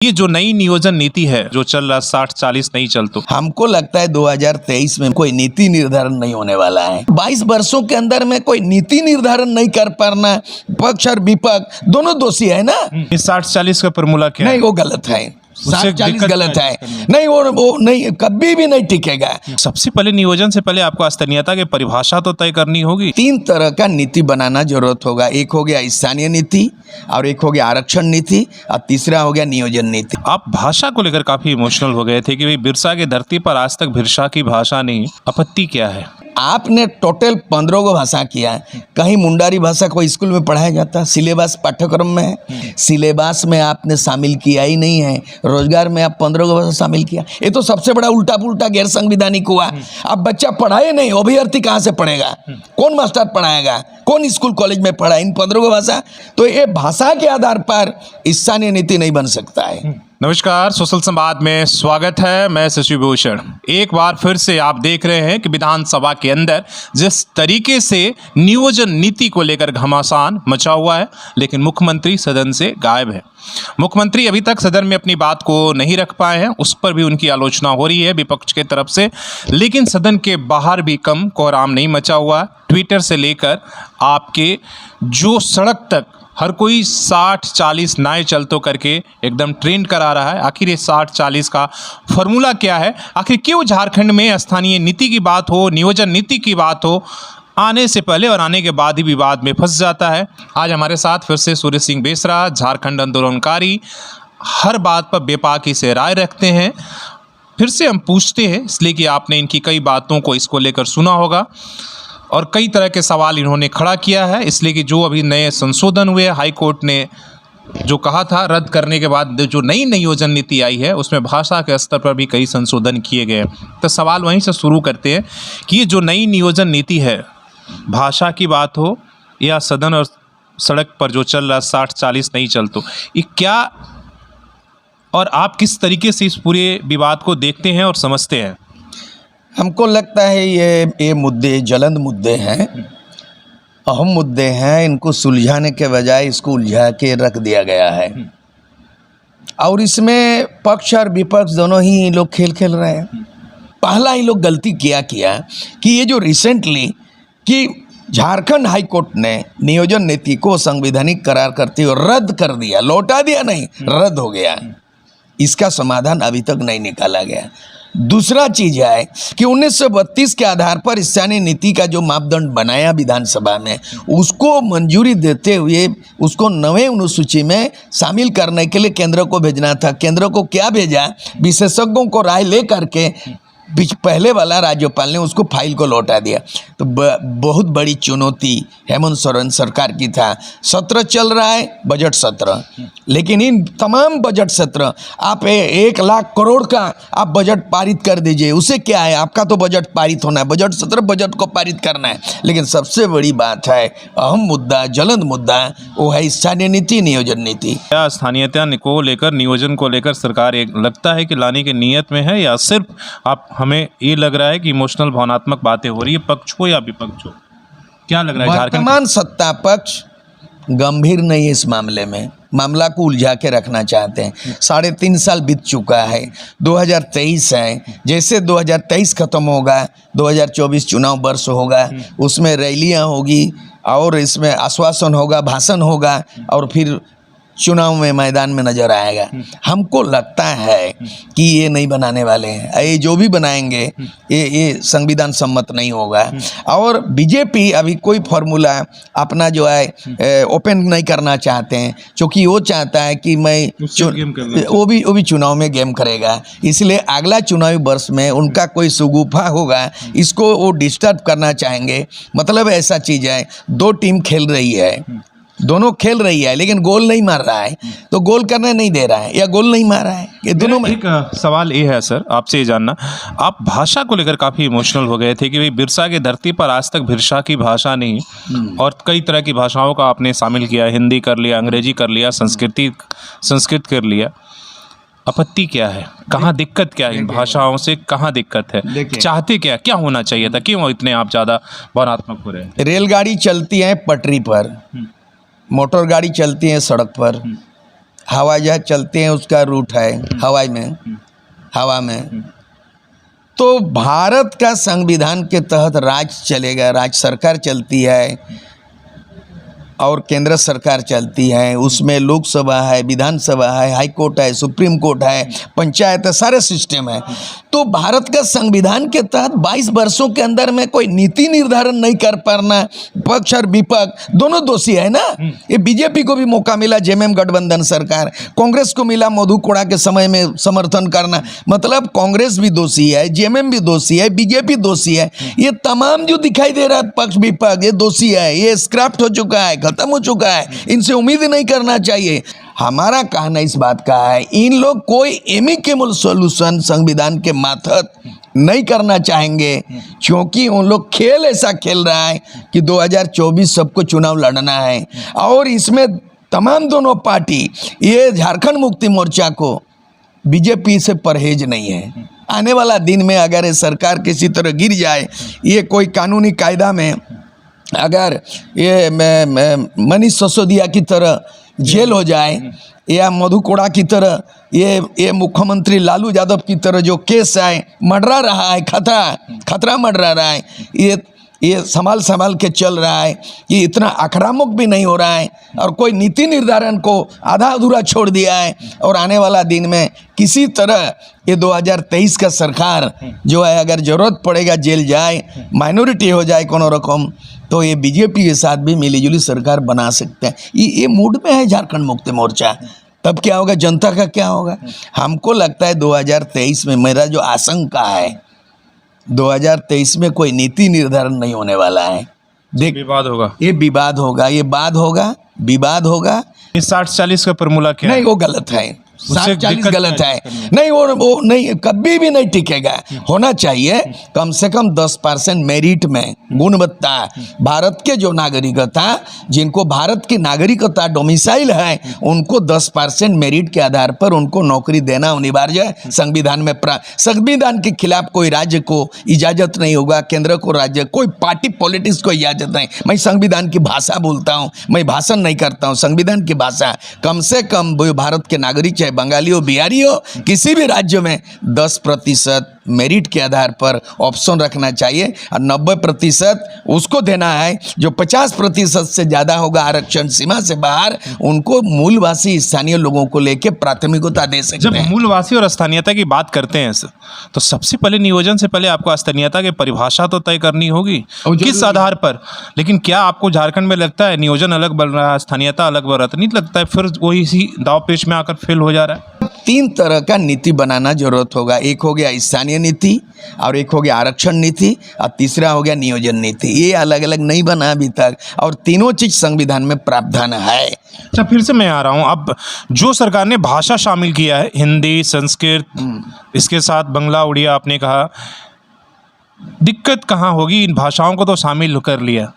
ये जो नई नियोजन नीति है जो चल रहा 60-40 नहीं चल तो हमको लगता है 2023 में कोई नीति निर्धारण नहीं होने वाला है। 22 वर्षों के अंदर में कोई नीति निर्धारण नहीं कर पाना, पक्ष और विपक्ष दोनों दोषी है ना। इस 60-40 का फॉर्मूला क्या नहीं, है? वो गलत है। उससे 60-40 दिक्कत गलत क्या है। है? नहीं, वो नहीं, कभी भी नहीं टिकेगा। सबसे पहले नियोजन से पहले आपको स्थानीयता की परिभाषा तो तय करनी होगी। 3 तरह का नीति बनाना जरूरत होगा। एक हो गया स्थानीय नीति, और एक हो गया आरक्षण नीति, और तीसरा हो गया नियोजन नीति। आप भाषा को लेकर काफी इमोशनल हो गए थे कि भाई बिरसा की धरती पर आज तक भाषा की भाषा नहीं, आपत्ति क्या है? आपने टोटल 15 को भाषा किया है। कहीं मुंडारी भाषा कोई स्कूल में पढ़ाया जाता? सिलेबस पाठ्यक्रम में है, सिलेबस में आपने शामिल किया ही नहीं है। रोजगार में आप 15 को भाषा शामिल किया। ये तो सबसे बड़ा उल्टा पुल्टा गैर संवैधानिक हुआ। अब बच्चा पढ़ाए नहीं, अभ्यर्थी कहाँ से पढ़ेगा? कौन मास्टर पढ़ाएगा? कौन स्कूल कॉलेज में पढ़ा इन 15 को भाषा? तो ये भाषा के आधार पर स्थानीय नीति नहीं बन सकता है। नमस्कार, सोशल संवाद में स्वागत है। मैं शशि भूषण। एक बार फिर से आप देख रहे हैं कि विधानसभा के अंदर जिस तरीके से नियोजन नीति को लेकर घमासान मचा हुआ है, लेकिन मुख्यमंत्री सदन से गायब है। मुख्यमंत्री अभी तक सदन में अपनी बात को नहीं रख पाए हैं, उस पर भी उनकी आलोचना हो रही है विपक्ष के तरफ से। लेकिन सदन के बाहर भी कम कोहराम नहीं मचा हुआ। ट्विटर से लेकर आपके जो सड़क तक हर कोई 60-40 नए चलतो करके एकदम ट्रेंड करा रहा है। आखिर ये 60-40 का फॉर्मूला क्या है? आखिर क्यों झारखंड में स्थानीय नीति की बात हो, नियोजन नीति की बात हो, आने से पहले और आने के बाद ही विवाद में फंस जाता है। आज हमारे साथ फिर से सूर्य सिंह बेसरा, झारखंड आंदोलनकारी, हर बात पर बेपाकी से राय रखते हैं। फिर से हम पूछते हैं इसलिए कि आपने इनकी कई बातों को इसको लेकर सुना होगा और कई तरह के सवाल इन्होंने खड़ा किया है, इसलिए कि जो अभी नए संशोधन हुए, हाई कोर्ट ने जो कहा था रद्द करने के बाद जो नई नियोजन नीति आई है उसमें भाषा के स्तर पर भी कई संशोधन किए गए। तो सवाल वहीं से शुरू करते हैं कि ये जो नई नियोजन नीति है, भाषा की बात हो या सदन और सड़क पर जो चल रहा 60-40 नहीं चल तो ये क्या, और आप किस तरीके से इस पूरे विवाद को देखते हैं और समझते हैं? हमको लगता है ये मुद्दे ज्वलंत मुद्दे हैं, अहम मुद्दे हैं। इनको सुलझाने के बजाय इसको उलझा के रख दिया गया है, और इसमें पक्ष और विपक्ष दोनों ही लोग खेल खेल रहे हैं। पहला ही लोग गलती किया कि ये जो रिसेंटली कि झारखंड हाई कोर्ट ने नियोजन नीति को संवैधानिक करार करते हुए रद्द कर दिया, लौटा दिया नहीं, रद्द हो गया। इसका समाधान अभी तक नहीं निकाला गया। दूसरा चीज है कि 1932 के आधार पर स्थानीय नीति का जो मापदंड बनाया विधानसभा में, उसको मंजूरी देते हुए उसको 9वें अनुसूची में शामिल करने के लिए केंद्र को भेजना था। केंद्र को क्या भेजा? विशेषज्ञों को राय ले करके पहले वाला राज्यपाल ने उसको फाइल को लौटा दिया। तो बहुत बड़ी चुनौती हेमंत सोरेन सरकार की था। सत्र चल रहा है, बजट सत्र, लेकिन इन तमाम बजट सत्र आप 1 लाख करोड़ का आप बजट पारित कर दीजिए, उसे क्या है? आपका तो बजट पारित होना है, बजट सत्र बजट को पारित करना है। लेकिन सबसे बड़ी बात है, अहम मुद्दा, ज्वलंत मुद्दा, वो है स्थानीय नीति, नियोजन नीति। क्या स्थानीयता को लेकर, नियोजन को लेकर सरकार एक लगता है कि लाने की नीयत में है, या सिर्फ आप हमें ये लग रहा है कि इमोशनल भावनात्मक बातें हो रही है, पक्ष हो या विपक्ष हो? क्या लग रहा है? वर्तमान सत्ता पक्ष गंभीर नहीं है इस मामले में, मामला को उलझा के रखना चाहते हैं। 3.5 साल बीत चुका है, 2023 है। जैसे 2023 खत्म होगा, 2024 चुनाव वर्ष होगा, उसमें रैलियां होगी और इसमें आश्वासन होगा, भाषण होगा, और फिर चुनाव में मैदान में नजर आएगा। हमको लगता है कि ये नहीं बनाने वाले हैं। ये जो भी बनाएंगे ये संविधान सम्मत नहीं होगा। और बीजेपी अभी कोई फॉर्मूला अपना जो है ओपन नहीं करना चाहते हैं, क्योंकि वो चाहता है कि वो भी चुनाव में गेम करेगा। इसलिए अगला चुनावी वर्ष में उनका कोई सुगुफा होगा, इसको वो डिस्टर्ब करना चाहेंगे। मतलब ऐसा चीज़ है, 2 टीम खेल रही है, दोनों खेल रही है, लेकिन गोल नहीं मार रहा है, तो गोल करने नहीं दे रहा है या गोल नहीं मार रहा है। ये दोनों में एक सवाल ये है सर, आपसे ये जानना, आप भाषा को लेकर काफ़ी इमोशनल हो गए थे कि भाई बिरसा की धरती पर आज तक भाषा की भाषा नहीं, और कई तरह की भाषाओं का आपने शामिल किया, हिंदी कर लिया, अंग्रेजी कर लिया, संस्कृत कर लिया। आपत्ति क्या है? कहाँ दिक्कत क्या है? इन भाषाओं से कहाँ दिक्कत है? चाहते क्या होना चाहिए था? क्यों इतने आप ज़्यादा भावनात्मक हो रहे हैं? रेलगाड़ी चलती है पटरी पर, मोटर गाड़ी चलती है सड़क पर, हवाई जहाज चलते हैं उसका रूट है हवा में। तो भारत का संविधान के तहत राज्य चलेगा, राज्य सरकार चलती है और केंद्र सरकार चलती है, उसमें लोकसभा है, विधानसभा है, हाई कोर्ट है, सुप्रीम कोर्ट है, पंचायत है, सारे सिस्टम है। तो भारत का संविधान के तहत 22 वर्षों के अंदर में कोई नीति निर्धारण नहीं कर पाना, पक्ष और विपक्ष दोनों दोषी है ना। ये बीजेपी को भी मौका मिला, जेएमएम गठबंधन सरकार, कांग्रेस को मिला मधु कोड़ा के समय में समर्थन करना, मतलब कांग्रेस भी दोषी है, जेएमएम भी दोषी है, बीजेपी दोषी है। ये तमाम जो दिखाई दे रहा है पक्ष विपक्ष ये दोषी है, ये स्क्रैप्ट हो चुका है, खत्म हो चुका है, इनसे उम्मीद नहीं करना चाहिए। हमारा कहना इस बात का है, इन लोग कोई एमिकेबल सॉल्यूशन संविधान के मातहत नहीं करना चाहेंगे, क्योंकि उन लोग खेल ऐसा खेल रहा है कि 2024 सबको चुनाव लड़ना है। और इसमें तमाम दोनों पार्टी, ये झारखंड मुक्ति मोर्चा को बीजेपी से परहेज नहीं है। आने वाला दिन में अगर ये सरकार किसी तरह गिर जाए, ये कोई कानूनी कायदा में अगर ये मनीष सिसोदिया की तरह जेल हो जाए, या मधु कोड़ा की तरह ये मुख्यमंत्री लालू यादव की तरह जो केस है मंडरा रहा है, खतरा मंडरा रहा है, ये संभाल के चल रहा है, ये इतना आक्रामक भी नहीं हो रहा है और कोई नीति निर्धारण को आधा अधूरा छोड़ दिया है। और आने वाला दिन में किसी तरह ये 2023 का सरकार जो है, अगर जरूरत पड़ेगा जेल जाए, माइनॉरिटी हो जाए कोनो रकम, तो ये बीजेपी के साथ भी मिलीजुली सरकार बना सकते हैं। ये मूड में है झारखंड मुक्ति मोर्चा। तब क्या होगा, जनता का क्या होगा? हमको लगता है 2023 में, मेरा जो आशंका है 2023 में कोई नीति निर्धारण नहीं होने वाला है। देख, विवाद होगा, ये विवाद होगा, ये बात होगा, विवाद होगा। इस 60-40 का फॉर्मूला क्या नहीं, है? वो गलत है, उससे 60-40 दिक्कत गलत क्या है। है? नहीं, वो नहीं, कभी भी नहीं टिकेगा। होना चाहिए कम से कम 10% मेरिट में गुणवत्ता। भारत के जो नागरिकता, जिनको भारत की नागरिकता डोमिसाइल है, उनको 10% मेरिट के आधार पर उनको नौकरी देना अनिवार्य है। संविधान में संविधान के खिलाफ कोई राज्य को इजाजत नहीं होगा, केंद्र को, राज्य, कोई पार्टी पॉलिटिक्स को इजाजत नहीं। मैं संविधान की भाषा बोलता हूँ, मैं भाषण नहीं करता हूँ, संविधान की भाषा। कम से कम वो भारत के नागरिक, चाहे बंगाली हो, बिहारी हो, किसी भी राज्य में 10% मेरिट के आधार पर ऑप्शन रखना चाहिए और 90% उसको देना है। जो 50% से ज़्यादा होगा आरक्षण सीमा से बाहर, उनको मूलवासी स्थानीय लोगों को लेके प्राथमिकता दे सकते जब हैं। मूलवासी और स्थानीयता की बात करते हैं तो सबसे पहले नियोजन से पहले आपको स्थानीयता की परिभाषा तो तय करनी होगी, किस आधार पर। लेकिन क्या आपको झारखंड में लगता है नियोजन अलग बन रहा है, स्थानीयता अलग बन रहा है? तो नहीं लगता है फिर वही इसी दाव पेच में आकर फेल हो जा रहा है? 3 तरह का नीति बनाना जरूरत होगा। एक हो गया स्थानीय नीति, और एक हो गया आरक्षण नीति, और तीसरा हो गया नियोजन नीति। ये अलग अलग नहीं बना अभी तक, और तीनों चीज संविधान में प्रावधान है। अच्छा, फिर से मैं आ रहा हूँ। अब जो सरकार ने भाषा शामिल किया है, हिंदी, संस्कृत, इसके साथ बंगला, उड़िया, आपने कहा, दिक्कत कहाँ होगी? इन भाषाओं को तो शामिल कर लिया,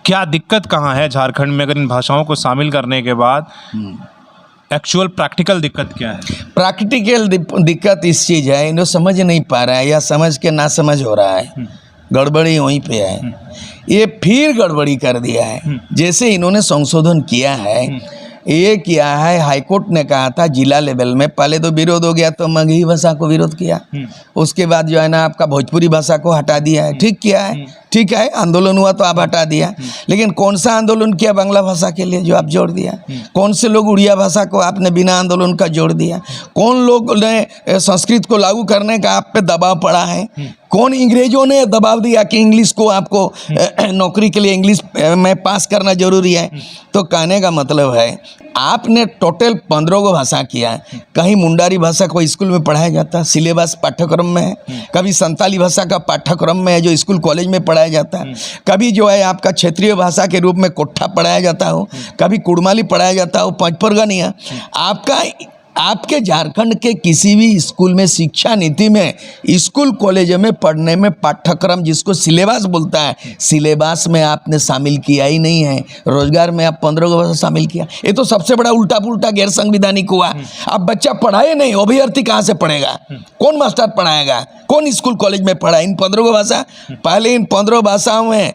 क्या दिक्कत कहाँ है झारखंड में? अगर इन भाषाओं को शामिल करने के बाद एक्चुअल प्रैक्टिकल दिक्कत क्या है? प्रैक्टिकल दिक्कत इस चीज़ है, इन्हें समझ नहीं पा रहा है, या समझ के ना समझ हो रहा है। गड़बड़ी वहीं पे है। ये फिर गड़बड़ी कर दिया है। जैसे इन्होंने संशोधन किया है, ये किया है, हाईकोर्ट ने कहा था जिला लेवल में, पहले तो विरोध हो गया तो मगही भाषा को विरोध किया, उसके बाद जो है ना आपका भोजपुरी भाषा को हटा दिया है। ठीक किया है, ठीक है, आंदोलन हुआ तो आप हटा दिया। लेकिन कौन सा आंदोलन किया बांग्ला भाषा के लिए जो आप जोड़ दिया? कौन से लोग उड़िया भाषा को आपने बिना आंदोलन का जोड़ दिया? कौन लोग ने संस्कृत को लागू करने का आप पे दबाव पड़ा है? कौन अंग्रेजों ने दबाव दिया कि इंग्लिश को आपको नौकरी के लिए इंग्लिश में पास करना जरूरी है? तो कहने का मतलब है आपने टोटल 15 को भाषा किया है। कहीं मुंडारी भाषा को स्कूल में पढ़ाया जाता है, सिलेबस पाठ्यक्रम में है। कभी संताली भाषा का पाठ्यक्रम में है जो स्कूल कॉलेज में पढ़ाया जाता है। कभी जो है आपका क्षेत्रीय भाषा के रूप में कोठा पढ़ाया जाता हो, कभी कुड़माली पढ़ाया जाता हो, पंचपरगनिया। आपके झारखंड के किसी भी स्कूल में शिक्षा नीति में, स्कूल कॉलेज में पढ़ने में पाठ्यक्रम जिसको सिलेबस बोलता है, सिलेबस में आपने शामिल किया ही नहीं है। रोजगार में आप 15 को शामिल किया। ये तो सबसे बड़ा उल्टा पुल्टा गैर संवैधानिक हुआ। अब बच्चा पढ़ाए नहीं, अभ्यर्थी कहाँ से पढ़ेगा? कौन मास्टर पढ़ाएगा? कौन स्कूल कॉलेज में पढ़ा? इन 15 को भाषा, पहले इन 15 भाषाओं में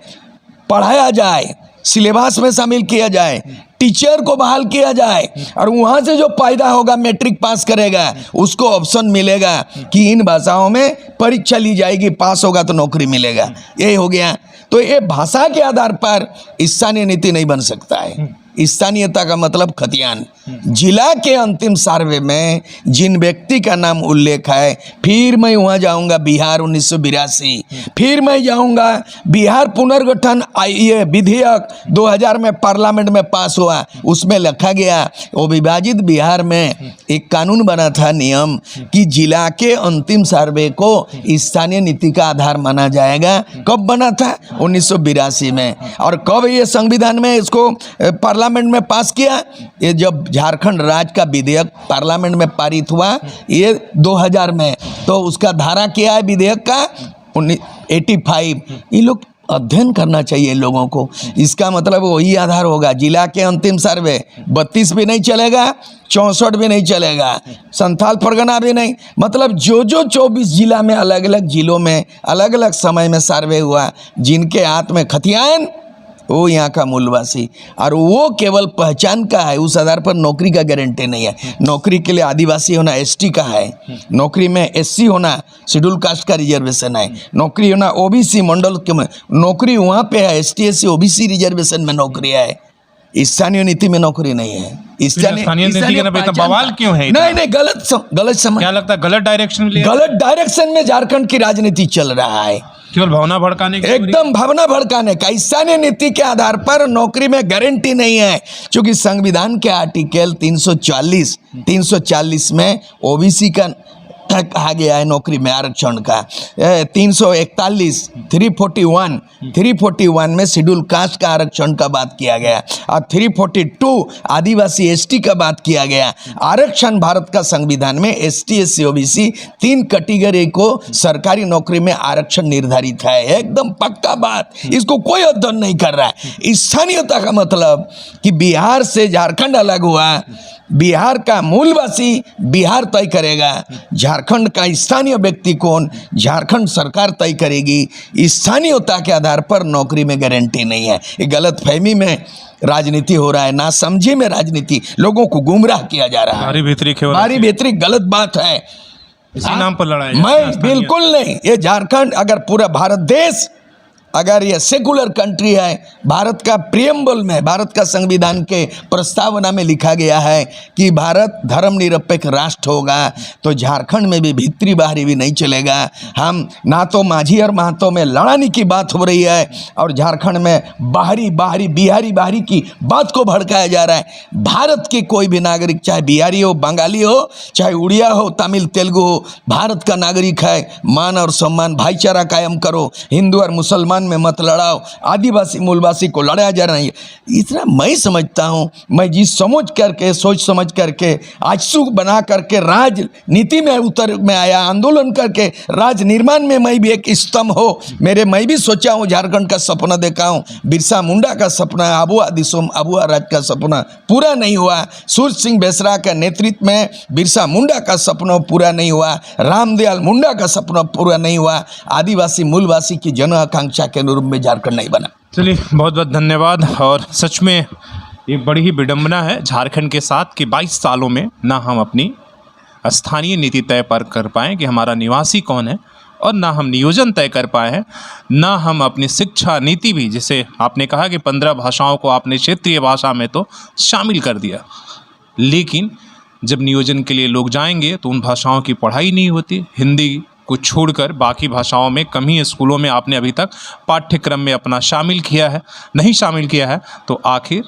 पढ़ाया जाए, सिलेबस में शामिल किया जाए, टीचर को बहाल किया जाए, और वहाँ से जो पैदा होगा मैट्रिक पास करेगा उसको ऑप्शन मिलेगा कि इन भाषाओं में परीक्षा ली जाएगी, पास होगा तो नौकरी मिलेगा। यही हो गया। तो ये भाषा के आधार पर स्थानीय नीति नहीं बन सकता है। स्थानीयता का मतलब खतियान। जिला के अंतिम सर्वे में जिन व्यक्ति का नाम उल्लेख है, फिर मैं वहाँ जाऊँगा बिहार 1982, फिर मैं जाऊँगा बिहार पुनर्गठन ये विधेयक 2000 में पार्लियामेंट में पास हुआ, उसमें लिखा गया वो विभाजित बिहार में एक कानून बना था, नियम कि जिला के अंतिम सर्वे को स्थानीय नीति का आधार माना जाएगा। कब बना था? 1982 में। और कब ये संविधान में इसको पार्लियामेंट में पास किया? ये जब झारखंड राज्य का विधेयक पार्लियामेंट में पारित हुआ ये 2000 में, तो उसका धारा क्या है विधेयक का? 85। ये लोग अध्ययन करना चाहिए लोगों को। इसका मतलब वही आधार होगा। जिला के अंतिम सर्वे 32 भी नहीं चलेगा, 64 भी नहीं चलेगा, संथाल परगना भी नहीं। मतलब जो 24 जिला में अलग अलग जिलों में अलग अलग समय में सर्वे हुआ, जिनके हाथ में खतियान वो यहाँ का मूलवासी, और वो केवल पहचान का है, उस आधार पर नौकरी का गारंटी नहीं है। नौकरी के लिए आदिवासी होना एसटी का है, नौकरी में एससी होना शेड्यूल कास्ट का रिजर्वेशन है, नौकरी होना ओबीसी मंडल के में नौकरी वहाँ पे है, एसटी एससी ओबीसी रिजर्वेशन में नौकरी है। स्थानीय नीति में नौकरी नहीं है। स्थानीय नीति का ना बवाल क्यों है? नहीं, गलत समझ। क्या लगता है गलत डायरेक्शन में? गलत डायरेक्शन में झारखंड की राजनीति चल रहा है। केवल भावना भड़काने का, एकदम भावना भड़काने का। स्थानीय नीति के आधार पर नौकरी में गारंटी नहीं है, क्योंकि संविधान के आर्टिकल 340 में ओबीसी का कहा गया है नौकरी में आरक्षण का। 341 341 में शेड्यूल कास्ट का आरक्षण का बात किया गया, और 342 आदिवासी एसटी का बात किया गया। आरक्षण भारत का संविधान में एसटी एससी ओबीसी 3 कैटेगरी को सरकारी नौकरी में आरक्षण निर्धारित है। एकदम पक्का बात, इसको कोई अध्ययन नहीं कर रहा है। स्थानीयता का मतलब कि बिहार से झारखंड अलग हुआ, बिहार का मूलवासी बिहार तय करेगा, झारखंड का स्थानीय व्यक्ति कौन, झारखंड सरकार तय करेगी। स्थानीयता के आधार पर नौकरी में गारंटी नहीं है। ये गलतफहमी में राजनीति हो रहा है, ना समझी में राजनीति, लोगों को गुमराह किया जा रहा है। बारी भीतरी गलत बात है। इसी नाम पर लड़ाई? मैं बिल्कुल नहीं। ये झारखंड अगर पूरा भारत देश अगर ये सेकुलर कंट्री है, भारत का प्रियम्बल में, भारत का संविधान के प्रस्तावना में लिखा गया है कि भारत धर्मनिरपेक्ष राष्ट्र होगा, तो झारखंड में भी भीतरी बाहरी भी नहीं चलेगा। हम ना तो माझी और महतो में लड़ाने की बात हो रही है, और झारखंड में बाहरी बिहारी की बात को भड़काया जा रहा है। भारत के कोई भी नागरिक, चाहे बिहारी हो, बंगाली हो, चाहे उड़िया हो, तमिल तेलुगु हो, भारत का नागरिक है। मान और सम्मान, भाईचारा कायम करो। हिंदू और मुसलमान में मत लड़ाओ, आदिवासी मूलवासी को लड़ाया जा रहा है। इतना मैं समझता हूँ, मैं जिस सोच समझ करके आजसू बना करके राजनीति में आया, आंदोलन करके राज निर्माण में मैं भी एक स्तंभ हो। मैं भी सोचा हूँ, झारखंड का सपना देखा हूँ, बिरसा मुंडा का सपना, आबुआ दिसोम आबुआ राज का सपना पूरा नहीं हुआ। सूरज सिंह बेसरा के नेतृत्व में बिरसा मुंडा का सपना पूरा नहीं हुआ, रामदयाल मुंडा का सपना पूरा नहीं हुआ। आदिवासी मूलवासी की जन आकांक्षा के अनुरूप में झारखंड नहीं बना। चलिए, बहुत बहुत धन्यवाद। और सच में ये बड़ी ही विडंबना है झारखंड के साथ कि 22 सालों में ना हम अपनी स्थानीय नीति तय पर कर पाएँ कि हमारा निवासी कौन है, और ना हम नियोजन तय कर पाए हैं, ना हम अपनी शिक्षा नीति भी, जिसे आपने कहा कि 15 भाषाओं को आपने क्षेत्रीय भाषा में तो शामिल कर दिया, लेकिन जब नियोजन के लिए लोग जाएंगे तो उन भाषाओं की पढ़ाई नहीं होती। हिंदी को छोड़कर बाकी भाषाओं में कम ही स्कूलों में आपने अभी तक पाठ्यक्रम में अपना नहीं शामिल किया है, तो आखिर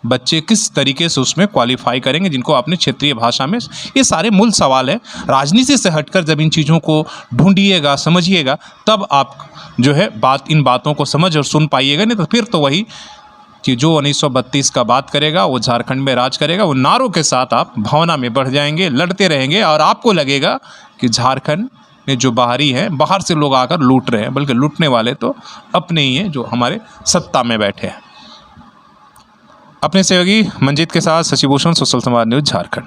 बच्चे किस तरीके से उसमें क्वालिफाई करेंगे जिनको आपने क्षेत्रीय भाषा में। ये सारे मूल सवाल है। राजनीति से हटकर जब इन चीज़ों को ढूंढिएगा, समझिएगा, तब आप जो है इन बातों को समझ और सुन पाइएगा। नहीं तो फिर तो वही कि जो 1932 का बात करेगा वो झारखंड में राज करेगा, वो नारों के साथ आप भावना में बढ़ जाएंगे, लड़ते रहेंगे, और आपको लगेगा कि झारखंड में जो बाहरी हैं, बाहर से लोग आकर लूट रहे हैं, बल्कि लूटने वाले तो अपने ही हैं जो हमारे सत्ता में बैठे हैं। अपने सहयोगी मंजीत के साथ शशि भूषण, सोशल समाज न्यूज़, झारखंड।